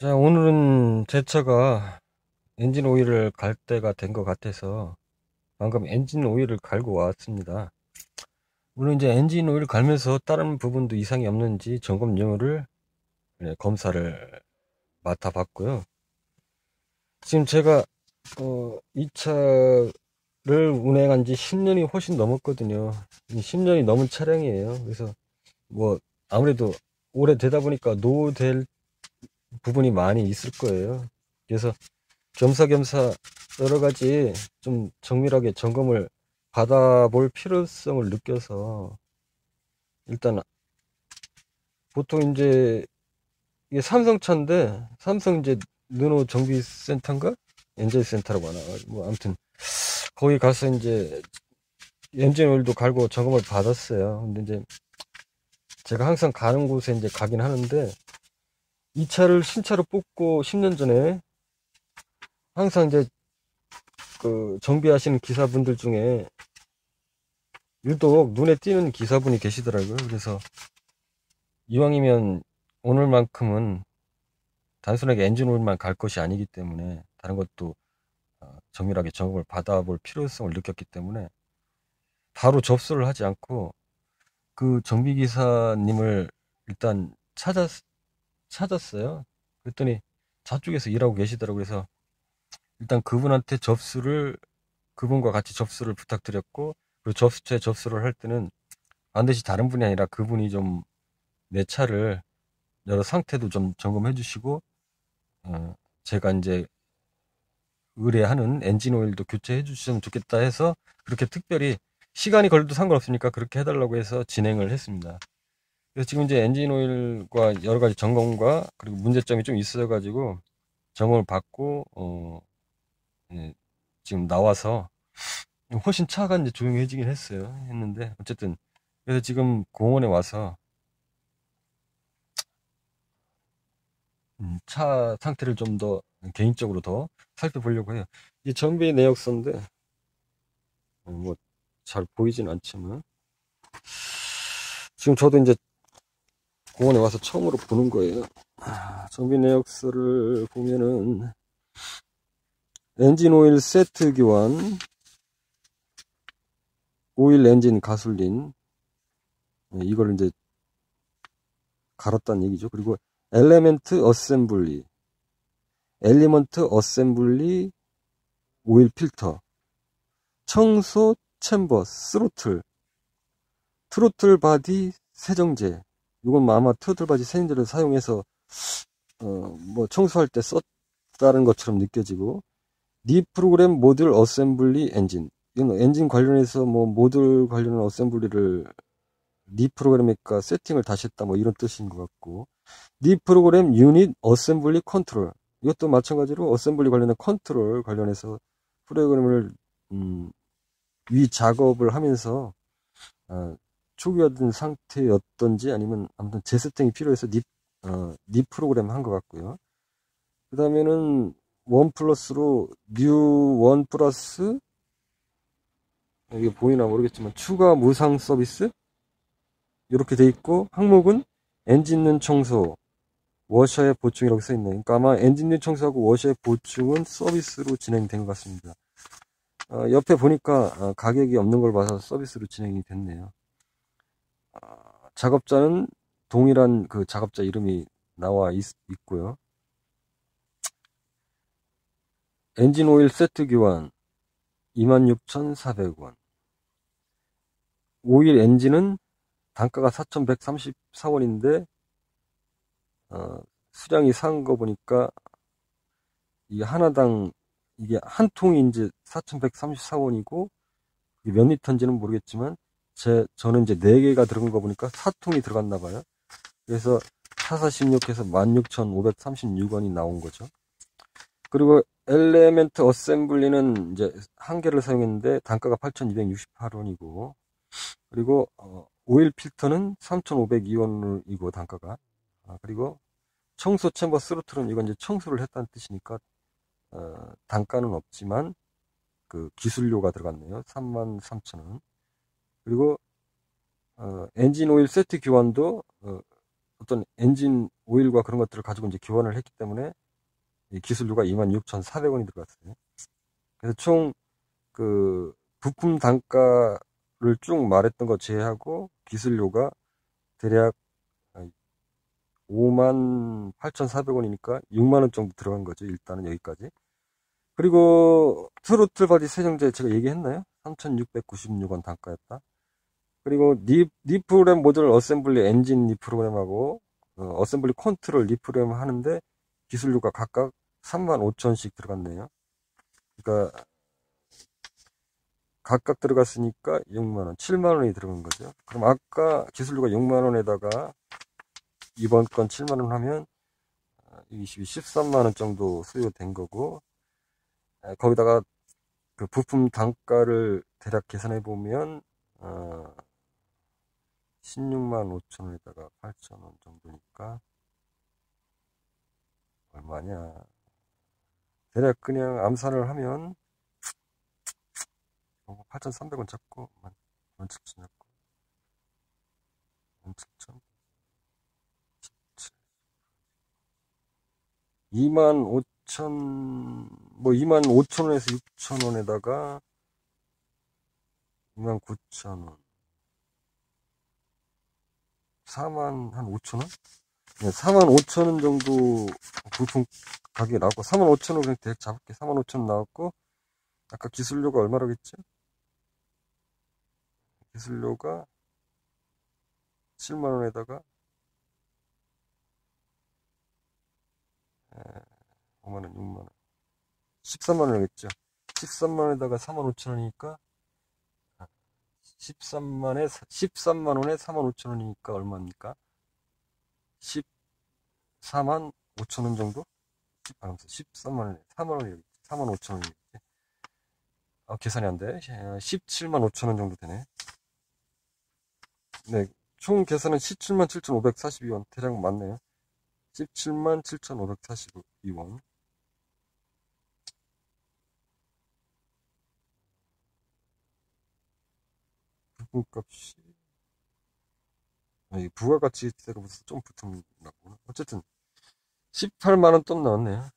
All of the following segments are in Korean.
자, 오늘은 제 차가 엔진 오일을 갈 때가 된 것 같아서 방금 엔진 오일을 갈고 왔습니다. 물론 이제 엔진 오일을 갈면서 다른 부분도 이상이 없는지 점검용을 검사를 맡아봤고요. 지금 제가 이 차를 운행한 지 10년이 훨씬 넘었거든요. 10년이 넘은 차량이에요. 그래서 뭐 아무래도 오래되다 보니까 노후될 부분이 많이 있을 거예요. 그래서 겸사겸사 여러 가지 좀 정밀하게 점검을 받아볼 필요성을 느껴서 일단 보통 이제 이게 삼성차인데 삼성 이제 르노 정비센터인가 엔젤센터라고 하나 뭐 아무튼 거기 가서 이제 엔진 오일도 갈고 점검을 받았어요. 근데 이제 제가 항상 가는 곳에 이제 가긴 하는데 이 차를 신차로 뽑고 10년 전에 항상 이제 그 정비하시는 기사분들 중에 유독 눈에 띄는 기사분이 계시더라고요. 그래서 이왕이면 오늘만큼은 단순하게 엔진 오일만 갈 것이 아니기 때문에 다른 것도 정밀하게 점검을 받아볼 필요성을 느꼈기 때문에 바로 접수를 하지 않고 그 정비기사님을 일단 찾았어요. 그랬더니 저쪽에서 일하고 계시더라고요. 그래서 일단 그분한테 그분과 같이 접수를 부탁드렸고, 그리고 접수를 할 때는 반드시 다른 분이 아니라 그분이 좀 내 차를 여러 상태도 좀 점검해 주시고, 제가 이제 의뢰하는 엔진 오일도 교체해 주시면 좋겠다 해서 그렇게 특별히 시간이 걸려도 상관없으니까 그렇게 해달라고 해서 진행을 했습니다. 그래서 지금 이제 엔진 오일과 여러 가지 점검과 그리고 문제점이 좀 있어가지고 점검을 받고, 예, 지금 나와서 훨씬 차가 이제 조용해지긴 했는데 어쨌든 그래서 지금 공원에 와서 차 상태를 좀 더 개인적으로 더 살펴보려고 해요. 이 정비 내역서인데 뭐 잘 보이진 않지만 지금 저도 이제 공원에 와서 처음으로 보는 거예요. 정비 내역서를 보면은 엔진 오일 세트 교환, 오일 엔진 가솔린, 이걸 이제 갈았다는 얘기죠. 그리고 엘리먼트 어셈블리 오일 필터, 청소 챔버, 트로틀 바디 세정제. 이건 아마 트로틀 바디 세정제를 사용해서 뭐 청소할 때 썼다는 것처럼 느껴지고, 니 프로그램 모듈 어셈블리 엔진. 이건 엔진 관련해서 뭐 모듈 관련한 어셈블리를 니 프로그램에까 세팅을 다시 했다 뭐 이런 뜻인 것 같고, 니 프로그램 유닛 어셈블리 컨트롤. 이것도 마찬가지로 어셈블리 관련한 컨트롤 관련해서 프로그램을 위 작업을 하면서 초기화된 상태였던지 아니면 아무튼 재세팅이 필요해서 니 프로그램 한 것 같고요. 그 다음에는 원 플러스로 뉴 원 플러스, 이게 보이나 모르겠지만 추가 무상 서비스 이렇게 돼 있고, 항목은 엔진룸 청소 워셔의 보충이라고 써 있네요. 그러니까 아마 엔진룸 청소하고 워셔의 보충은 서비스로 진행된 것 같습니다. 옆에 보니까 가격이 없는 걸 봐서 서비스로 진행이 됐네요. 작업자는 동일한 그 작업자 이름이 나와 있고요. 엔진 오일 세트 교환 26,400원. 오일 엔진은 단가가 4,134원인데 수량이 산 거 보니까 이게 하나당 이게 한 통이 이제 4,134원이고 몇 리터인지는 모르겠지만 저는 이제 4개가 들어간 거 보니까 4통이 들어갔나 봐요. 그래서 4416해서 16,536원이 나온 거죠. 그리고 엘레멘트 어셈블리는 이제 한 개를 사용했는데 단가가 8,268원이고, 그리고 오일 필터는 3,502원이고 단가가, 그리고 청소 챔버 스로틀은 이건 이제 청소를 했다는 뜻이니까 단가는 없지만 그 기술료가 들어갔네요. 33,000원. 그리고 엔진 오일 세트 교환도 어떤 엔진 오일과 그런 것들을 가지고 이제 교환을 했기 때문에 이 기술료가 26,400원이 들어갔어요. 그래서 총 그 부품 단가를 쭉 말했던 거 제외하고 기술료가 대략 58,400원이니까 6만원 정도 들어간 거죠. 일단은 여기까지. 그리고 트로틀 바디 세정제 제가 얘기했나요? 3,696원 단가였다. 그리고 니 프로그램 모듈 어셈블리 엔진 니 프로그램하고 어셈블리 컨트롤 니 프로그램 하는데 기술료가 각각 35,000원씩 들어갔네요. 그러니까 각각 들어갔으니까 6만원, 7만원이 들어간 거죠. 그럼 아까 기술료가 6만원에다가 이번 건 7만원 하면 13만원 정도 수요된 거고, 거기다가 그 부품 단가를 대략 계산해 보면 16만 5천원에다가 8천원 정도니까 얼마냐. 대략 그냥 암산을 하면 8,300원 잡고 17,000원 잡고 17,000 25,000 뭐 25,000원에서 6,000원에다가 29,000원 45,000원? 네, 45,000원 정도 부품 가격이 나왔고 45,000원 그냥 대략 잡을게. 45,000원 나왔고 아까 기술료가 얼마라고 했죠? 기술료가 7만원에다가 5만원, 6만원 13만원이겠죠. 13만원에다가 45,000원이니까 13만원에 45,000원이니까 얼마입니까? 14만 5천원 정도? 13만원에 4만원이겠지. 4만 5천원이겠지. 계산이 안 돼. 17만 5천원 정도 되네. 네, 총 계산은 17만 7,542원. 대략 맞네요. 17만 7,542원. 부품값이 이 부가가치세가 무슨 좀 붙었나구나. 어쨌든 18만원 돈 나왔네요.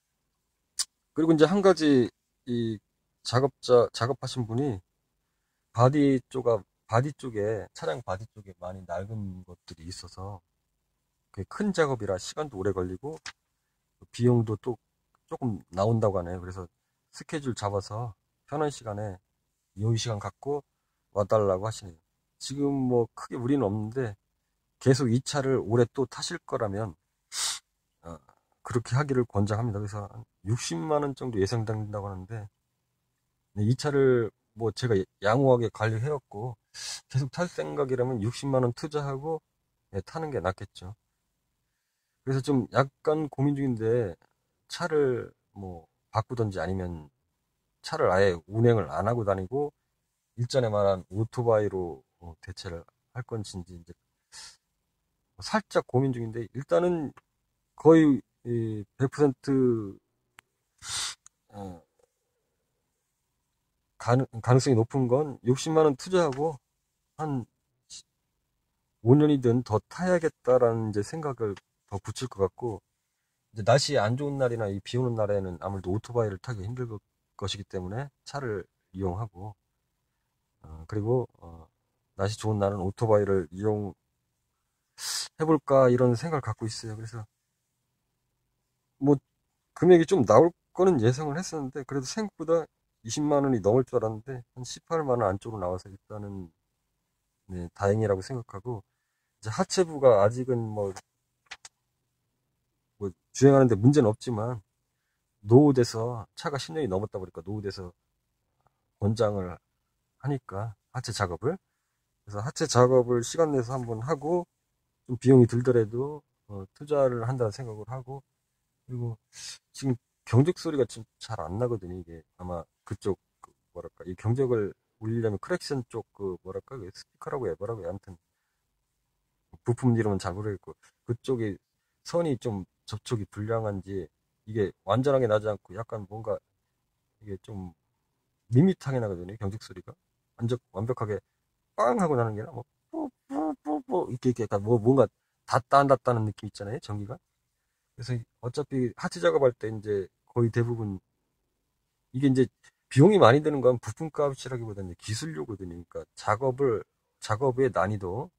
그리고 이제 한 가지 이 작업하신 분이 바디 쪽에 차량 바디 쪽에 많이 낡은 것들이 있어서 그게 큰 작업이라 시간도 오래 걸리고 비용도 또 조금 나온다고 하네요. 그래서 스케줄 잡아서 편한 시간에 여유 시간 갖고 와달라고 하시네요. 지금 뭐 크게 무리는 없는데 계속 이 차를 오래 또 타실 거라면 그렇게 하기를 권장합니다. 그래서 60만원 정도 예상된다고 하는데 이 차를 뭐 제가 양호하게 관리해왔고 계속 탈 생각이라면 60만원 투자하고 타는 게 낫겠죠. 그래서 좀 약간 고민 중인데 차를 뭐 바꾸던지 아니면 차를 아예 운행을 안 하고 다니고 일전에 말한 오토바이로 대체를 할 건지 이제 살짝 고민 중인데 일단은 거의 100% 가능성이 높은 건 60만원 투자하고 한 5년이든 더 타야겠다라는 이제 생각을 더 붙일 것 같고, 이제 날씨 안 좋은 날이나 이 비 오는 날에는 아무래도 오토바이를 타기 힘들 것이기 때문에 차를 이용하고, 그리고 날씨 좋은 날은 오토바이를 이용해볼까 이런 생각을 갖고 있어요. 그래서 뭐 금액이 좀 나올 거는 예상을 했었는데 그래도 생각보다 20만원이 넘을 줄 알았는데 한 18만원 안쪽으로 나와서 일단은 네, 다행이라고 생각하고, 이제 하체부가 아직은 뭐 주행하는데 문제는 없지만 노후돼서 차가 10년이 넘었다 보니까 노후돼서 권장을 하니까 하체 작업을, 그래서 하체 작업을 시간 내서 한번 하고 좀 비용이 들더라도 투자를 한다는 생각을 하고, 그리고 지금 경적 소리가 좀 잘 안 나거든요. 이게 아마 그쪽 뭐랄까 이 경적을 울리려면 크랙션 쪽 뭐랄까 스피커라고 해봐라고 아무튼 부품 이름은 잘 모르겠고 그쪽이 선이 좀 접촉이 불량한지 이게 완전하게 나지 않고 약간 뭔가 이게 좀 밋밋하게 나거든요. 경적 소리가 완벽하게 빵 하고 나는 게 아니라 뭐 뽀뽀뽀뽀 이렇게 약간 뭐 뭔가 닿다 안 닿다는 느낌 있잖아요. 전기가 그래서 어차피 하체 작업할 때 이제 거의 대부분 이게 이제 비용이 많이 드는 건 부품값이라기보다는 기술료거든요. 그러니까 작업의 난이도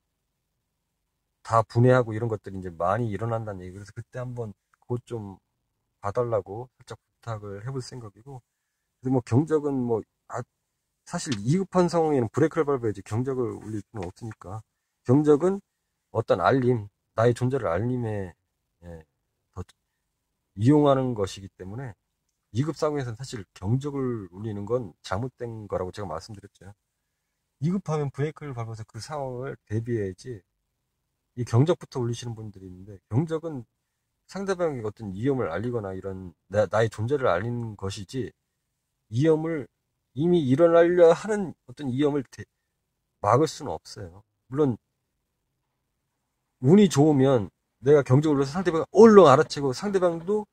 다 분해하고 이런 것들이 이제 많이 일어난다는 얘기. 그래서 그때 한번 그것 좀 봐달라고 살짝 부탁을 해볼 생각이고. 그래서 뭐 경적은 뭐 사실 2급한 상황에는 브레이크를 밟아야지 경적을 울릴 수는 없으니까. 경적은 어떤 알림, 나의 존재를 알림에 더 이용하는 것이기 때문에 2급 상황에서는 사실 경적을 울리는 건 잘못된 거라고 제가 말씀드렸죠. 2급하면 브레이크를 밟아서 그 상황을 대비해야지. 이 경적부터 울리시는 분들이 있는데, 경적은 상대방에게 어떤 위험을 알리거나 이런 나의 존재를 알리는 것이지, 위험을 이미 일어나려 하는 어떤 위험을 막을 수는 없어요. 물론 운이 좋으면 내가 경적을 울려서 상대방이 얼른 알아채고 상대방도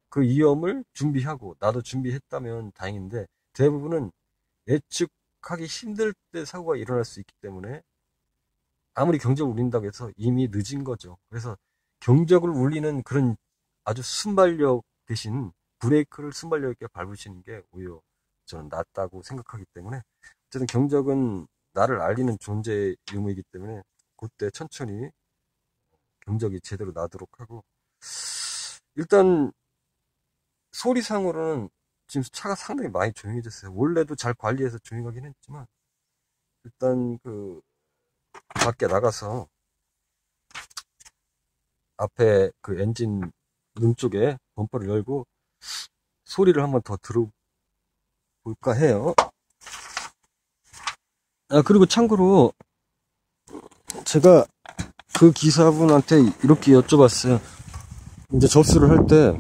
그 위험을 준비하고 나도 준비했다면 다행인데, 대부분은 예측하기 힘들 때 사고가 일어날 수 있기 때문에 아무리 경적을 울린다고 해서 이미 늦은 거죠. 그래서 경적을 울리는 그런 아주 순발력 대신 브레이크를 순발력 있게 밟으시는 게 오히려 저는 낫다고 생각하기 때문에, 어쨌든 경적은 나를 알리는 존재의 의무이기 때문에 그때 천천히 경적이 제대로 나도록 하고. 일단 소리상으로는 지금 차가 상당히 많이 조용해졌어요. 원래도 잘 관리해서 조용하긴 했지만, 일단 그 밖에 나가서 앞에 그 엔진 룸 쪽에 범퍼를 열고 소리를 한번 더 들어볼까 해요. 그리고 참고로 제가 그 기사분한테 이렇게 여쭤봤어요. 이제 접수를 할 때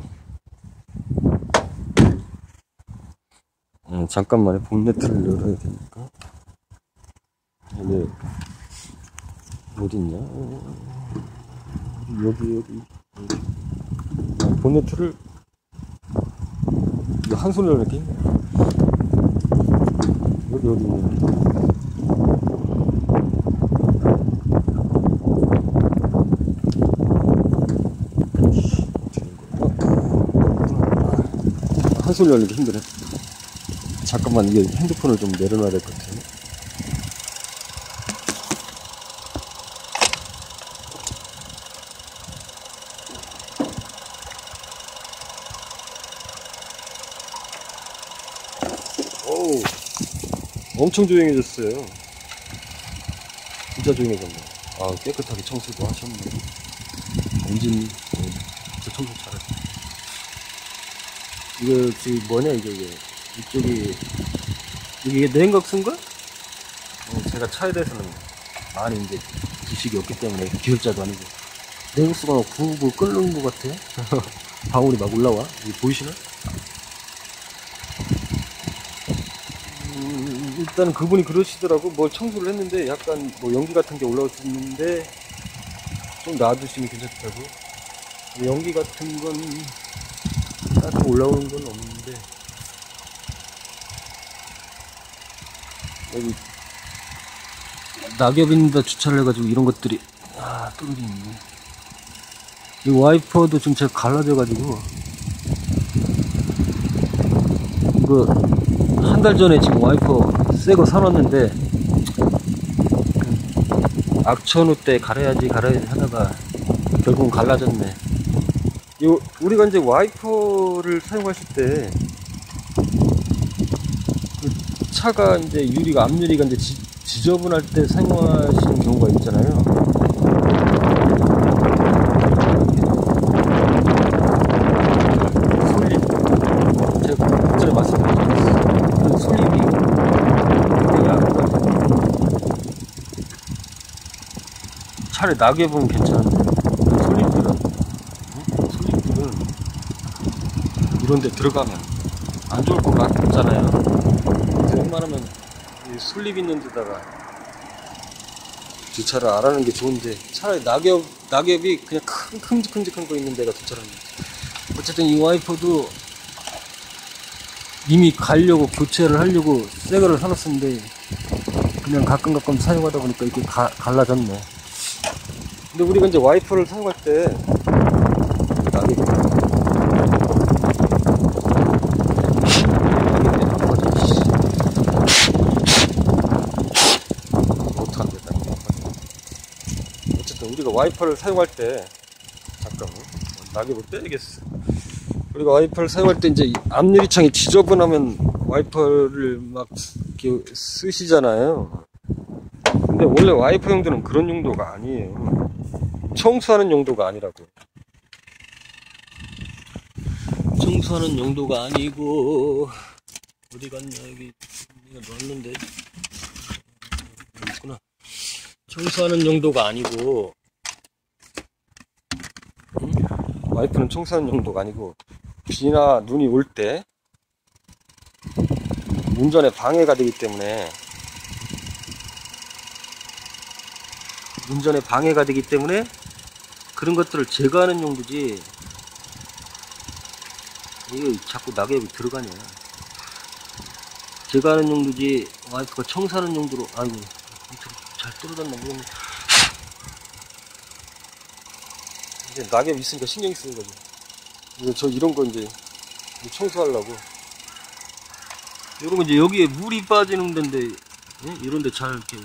잠깐만요. 본네트를 열어야 되니까. 어딨냐? 여기. 본네트를 한 손으로 이렇게. 여기 어딨냐? 한 손으로 열기 힘드네. 잠깐만, 이게 핸드폰을 좀 내려놔야 될 것 같아요. 오우, 엄청 조용해졌어요. 진짜 조용해졌네. 깨끗하게 청소도 하셨네. 엔진, 진짜 청소 잘했어. 이거 지금 뭐냐, 이게. 이게 냉각 쓴 거야? 제가 차에 대해서는 많이 이제 지식이 없기 때문에 기술자도 아니고, 냉각수가 막 부부 끓는 것 같아요. 방울이 막 올라와. 이거 보이시나? 일단 그분이 그러시더라고. 뭘 청소를 했는데 약간 뭐 연기 같은 게 올라올 수 있는데 좀 놔두시면 괜찮다고. 연기 같은 건 딱히 올라오는 건 없는데, 여기 낙엽인데 주차를 해가지고 이런 것들이 떨어지네. 이 와이퍼도 지금 제가 갈라져가지고, 이거 한 달 전에 지금 와이퍼 새거 사놨는데 악천후 때 갈아야지 하다가 결국은 갈라졌네. 우리가 이제 와이퍼를 사용하실 때 그 차가 이제 유리가, 앞유리가 이제 지저분할 때 사용하시는 경우가 있잖아요. 솔립, 제가 전에 말씀드렸잖아요. 그 솔립이 굉장히 약해가지고 차라리 낙엽은 괜찮은데, 그 솔립들은 이런데 들어가면 안 좋을 것 같잖아요. 그래서 웬만하면 이 솔립 있는 데다가 주차를 안 하는 게 좋은데, 차라리 낙엽이 그냥 큼직한 거 있는 데가 주차를 하는 거지. 어쨌든 이 와이퍼도 이미 가려고 교체를 하려고 새 거를 사놨었는데 그냥 가끔 사용하다 보니까 이게 갈라졌네. 근데 우리가 이제 와이퍼를 사용할 때 와이퍼를 사용할 때, 잠깐만, 낙엽을 빼야겠어. 우리가 와이퍼를 사용할 때 이제 앞유리창이 지저분하면 와이퍼를 막 이렇게 쓰시잖아요. 근데 원래 와이퍼 용도는 그런 용도가 아니에요. 청소하는 용도가 아니라고. 청소하는 용도가 아니고, 어디 갔냐, 여기, 이거 넣었는데. 여기 있구나. 청소하는 용도가 아니고, 와이프는 청소하는 용도가 아니고, 비나 눈이 올 때 운전에 방해가 되기 때문에 그런 것들을 제거하는 용도지. 이거 자꾸 낙엽이 들어가냐. 제거하는 용도지 와이프가 청소하는 용도로. 아이고 잘 떨어졌나 모르겠네. 이제 낙엽 있으니까 신경 쓰는 거지. 저 이런 거 이제 청소하려고. 여러분 이제 여기에 물이 빠지는 데인데, 이런데 잘 이렇게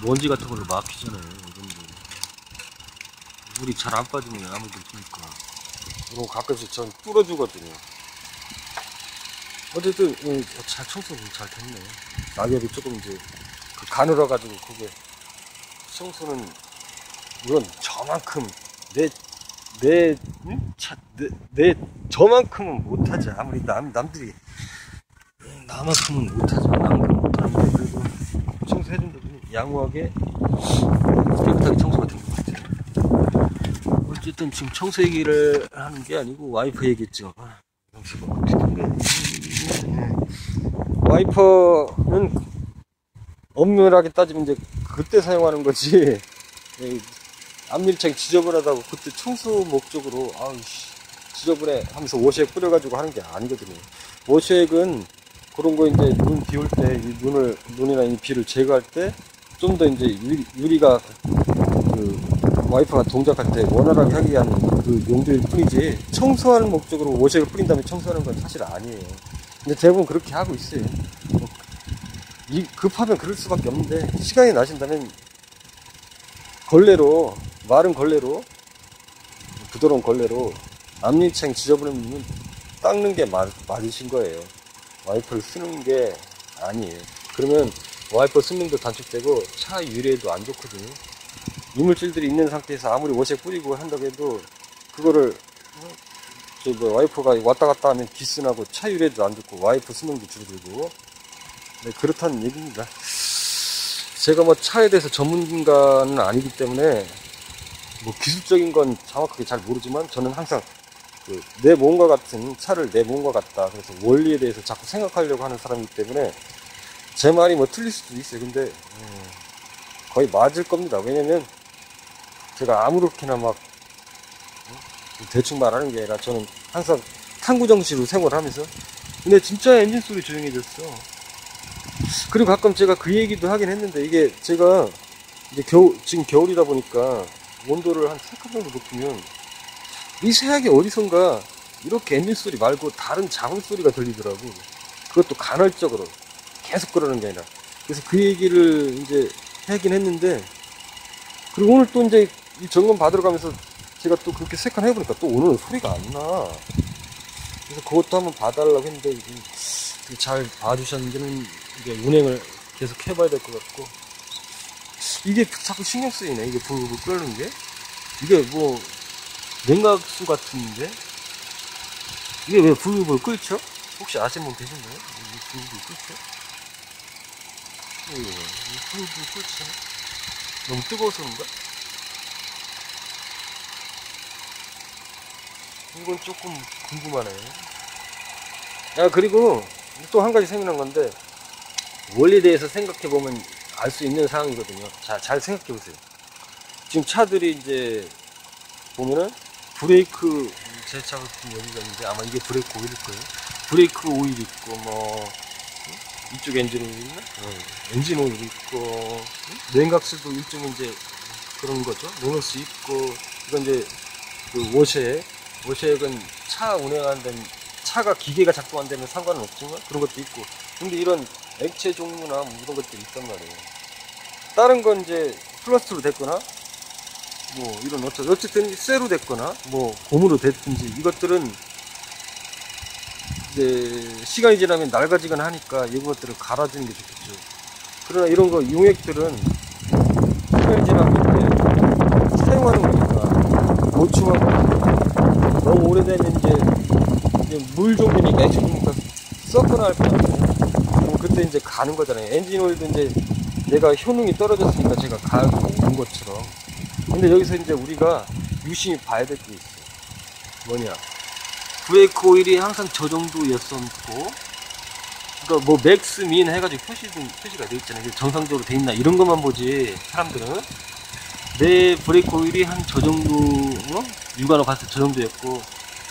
먼지 같은 걸로 막히잖아요. 이런데 물이 잘 안 빠지면 아무도 없으니까. 이런 거 가끔씩 전 뚫어주거든요. 어쨌든 잘 청소는 잘 됐네. 낙엽이 조금 이제 가늘어 가지고 그게 청소는 물론 저만큼 내 저만큼은 못하지. 아무리 남들이 나만큼은 못하죠. 남들은 못하는데 그래도 청소해준다더니 양호하게 깨끗하게 청소가 된 것 같아요. 어쨌든 지금 청소 얘기를 하는 게 아니고 와이퍼 얘기했죠. 와이퍼는 엄밀하게 따지면 이제 그때 사용하는 거지. 앞유리창이 지저분하다고 그때 청소 목적으로 지저분해 하면서 워시액 뿌려가지고 하는 게 아니거든요. 워시액은 그런 거 이제 눈 비 올 때 눈이나 이 비를 제거할 때 좀 더 이제 유리가 와이퍼가 동작할 때 원활하게 하기 위한 그 용도일 뿐이지, 청소하는 목적으로 워시액을 뿌린 다음에 청소하는 건 사실 아니에요. 근데 대부분 그렇게 하고 있어요. 급하면 그럴 수밖에 없는데, 시간이 나신다면 마른 걸레로, 부드러운 걸레로 앞유리창 지저분하면 닦는 게 맞으신 거예요. 와이퍼를 쓰는 게 아니에요. 그러면 와이퍼 수명도 단축되고 차 유리에도 안 좋거든요. 이물질들이 있는 상태에서 아무리 워시액 뿌리고 한다고 해도 그거를 와이퍼가 왔다 갔다 하면 기스나고 차 유리에도 안 좋고 와이퍼 수명도 줄어들고. 네, 그렇다는 얘기입니다. 제가 뭐 차에 대해서 전문가는 아니기 때문에 뭐 기술적인 건 정확하게 잘 모르지만, 저는 항상 내 몸과 같은 차를 내 몸과 같다, 그래서 원리에 대해서 자꾸 생각하려고 하는 사람이기 때문에 제 말이 뭐 틀릴 수도 있어요. 근데 거의 맞을 겁니다. 왜냐면 제가 아무렇게나 막 대충 말하는 게 아니라, 저는 항상 탐구 정신으로 생활하면서. 근데 진짜 엔진 소리 조용해졌어. 그리고 가끔 제가 그 얘기도 하긴 했는데, 이게 제가 이제 지금 겨울이다 보니까 온도를 한 3칸 정도 높이면 미세하게 어디선가 이렇게 엔진 소리 말고 다른 자국 소리가 들리더라고. 그것도 간헐적으로 계속 그러는 게 아니라. 그래서 그 얘기를 이제 하긴 했는데, 그리고 오늘 또 이제 이 점검 받으러 가면서 제가 또 그렇게 세칸 해보니까 또 오늘은 소리가 안 나. 그래서 그것도 한번 봐달라고 했는데, 잘 봐주셨는지는 이제 운행을 계속 해봐야 될 것 같고. 이게 자꾸 신경 쓰이네. 이게 불을 끄는 게. 이게 뭐 냉각수 같은데 이게 왜 불을 끓죠? 혹시 아시는 분 계신가요? 불을 끓죠? 불을 끓죠? 너무 뜨거워서 그런가? 이건 조금 궁금하네요. 그리고 또 한 가지 생각난 건데, 원리에 대해서 생각해보면 알 수 있는 상황이거든요. 잘 생각해보세요. 지금 차들이 이제 보면은 브레이크, 제 차 같은 여기가 있는데 아마 이게 브레이크 오일일 거예요. 브레이크 오일 있고, 뭐 이쪽 엔진 오일 있나? 엔진 오일 있고, 냉각수도 일종의 이제 그런 거죠. 냉각수 있고, 이건 이제 그 워시액은 차 운행하는 데는, 차가 기계가 작동 안 되면 상관은 없지만 그런 것도 있고. 근데 이런 액체 종류나 뭐 이런 것들이 있단 말이에요. 다른 건 이제 플라스틱으로 됐거나 뭐 이런 어쨌든 쇠로 됐거나 뭐 고무로 됐든지 이것들은 이제 시간이 지나면 낡아지거나 하니까 이것들을 갈아주는 게 좋겠죠. 그러나 이런 거 용액들은 시간이 지나면 이제 사용하는 거니까 노출하고 너무 오래되면 이제 물 종류니까 액체니까 썩거나 할 거 아니에요. 그럼 그때 이제 가는 거잖아요. 엔진 오일도 이제 내가 효능이 떨어졌으니까 제가 갈고 온 것처럼. 근데 여기서 이제 우리가 유심히 봐야 될 게 있어요. 뭐냐, 브레이크 오일이 항상 저 정도였었고, 그러니까 뭐 맥스 민 해가지고 표시가 되어 있잖아요. 정상적으로 돼 있나 이런 것만 보지. 사람들은 내 브레이크 오일이 한 저 정도, 육안으로 봤을 때 저 정도였고,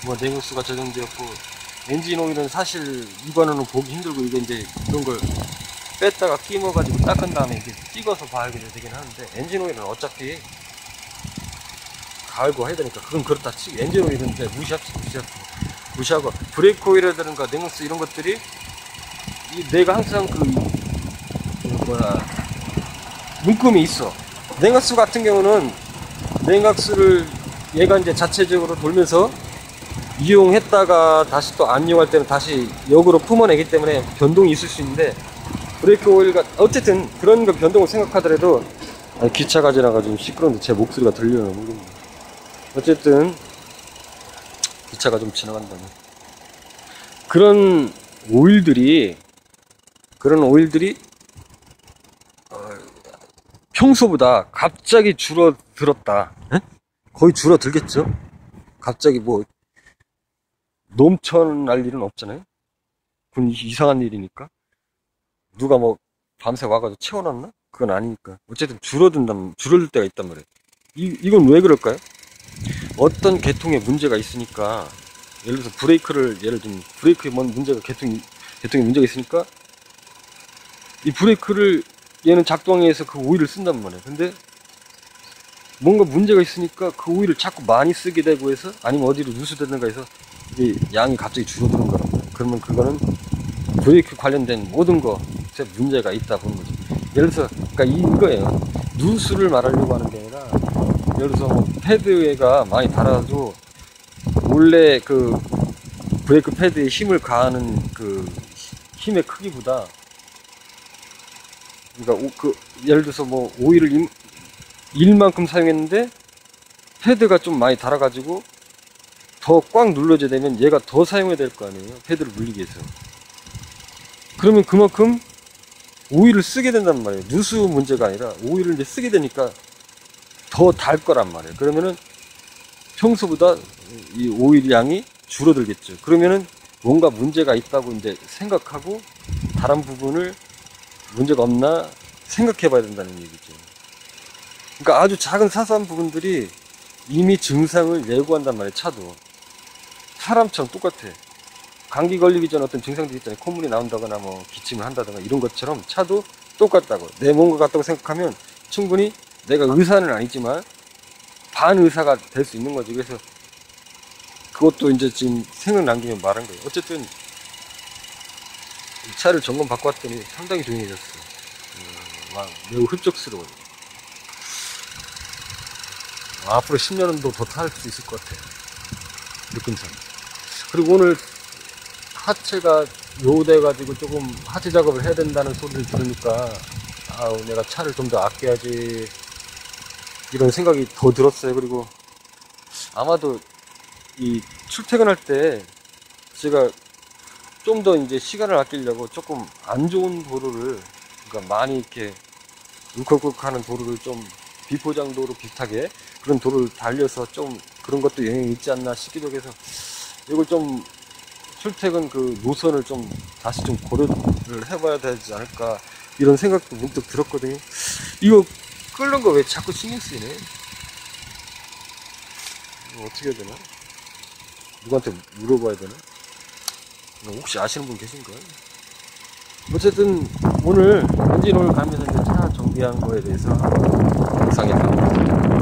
뭐 내구수가 저 정도였고, 엔진 오일은 사실 육안으로는 보기 힘들고, 이게 이제 그런 걸 뺐다가 끼워가지고 닦은 다음에 이렇게 찍어서 봐야 되긴 하는데, 엔진 오일은 어차피 갈고 해야 되니까 그건 그렇다 치고, 엔진 오일은 이제 무시하고 브레이크 오일이라든가 냉각수 이런 것들이 내가 항상 문금이 있어. 냉각수 같은 경우는 냉각수를 얘가 이제 자체적으로 돌면서 이용했다가 다시 또 안 이용할 때는 다시 역으로 품어내기 때문에 변동이 있을 수 있는데, 브레이크 오일과 어쨌든 그런 거 변동을 생각하더라도, 기차가 지나가지고 시끄러운데 제 목소리가 들려요. 어쨌든 기차가 좀 지나간다면 그런 오일들이 평소보다 갑자기 줄어들었다. 에? 거의 줄어들겠죠. 갑자기 뭐 넘쳐날 일은 없잖아요. 그건 이상한 일이니까. 누가 뭐 밤새 와가지고 채워놨나? 그건 아니니까. 어쨌든 줄어들 때가 있단 말이에요. 이건 왜 그럴까요? 어떤 계통에 문제가 있으니까, 예를 들어서 예를 들면 브레이크에 뭔 문제가 계통에 문제가 있으니까 이 브레이크를 얘는 작동해서 그 오일을 쓴단 말이에요. 근데 뭔가 문제가 있으니까 그 오일을 자꾸 많이 쓰게 되고 해서, 아니면 어디로 누수되는가 해서 이 양이 갑자기 줄어드는 거란 말이에요. 그러면 그거는 브레이크 관련된 모든 것에 문제가 있다 보는 거죠. 예를 들어서 그러니까 이거예요. 누수를 말하려고 하는 게 아니라, 예를 들어서 뭐 패드가 많이 달아도 원래 그 브레이크 패드에 힘을 가하는 그 힘의 크기보다, 그러니까 예를 들어서 뭐 오일을 일만큼 사용했는데 패드가 좀 많이 달아가지고 더 꽉 눌러져야 되면 얘가 더 사용해야 될 거 아니에요. 패드를 물리기 위해서. 그러면 그만큼 오일을 쓰게 된단 말이에요. 누수 문제가 아니라 오일을 이제 쓰게 되니까 더 달 거란 말이에요. 그러면은 평소보다 이 오일 양이 줄어들겠죠. 그러면은 뭔가 문제가 있다고 이제 생각하고 다른 부분을 문제가 없나 생각해 봐야 된다는 얘기죠. 그러니까 아주 작은 사소한 부분들이 이미 증상을 예고한단 말이에요. 차도 사람처럼 똑같아. 감기 걸리기 전 어떤 증상들이 있잖아요. 콧물이 나온다거나 뭐 기침을 한다거나 이런 것처럼 차도 똑같다고. 내 몸과 같다고 생각하면 충분히 내가 의사는 아니지만 반의사가 될 수 있는 거지. 그래서 그것도 이제 지금 생각난 김에 말한 거예요. 어쨌든 이 차를 점검 받고 왔더니 상당히 조용해졌어. 매우 흡족스러워요. 앞으로 10년은 더 탈 수 있을 것 같아요. 느낌상. 그리고 오늘 하체가 요돼가지고 조금 하체 작업을 해야 된다는 소리를 들으니까, 내가 차를 좀 더 아껴야지 이런 생각이 더 들었어요. 그리고 아마도 이 출퇴근할 때 제가 좀 더 이제 시간을 아끼려고 조금 안 좋은 도로를, 그러니까 많이 이렇게 울컥울컥하는 도로를 좀 비포장도로 비슷하게 그런 도로를 달려서 좀 그런 것도 영향이 있지 않나 싶기도 해서, 이걸 좀 출퇴근 그 노선을 좀 다시 좀 고려를 해봐야 되지 않을까 이런 생각도 문득 들었거든요. 이거 끓는 거 왜 자꾸 신경 쓰이네? 이거 어떻게 해야 되나? 누구한테 물어봐야 되나? 혹시 아시는 분 계신가요? 어쨌든 오늘 엔진 오일 가면서 이제 차 정비한 거에 대해서 영상에 담았습니다.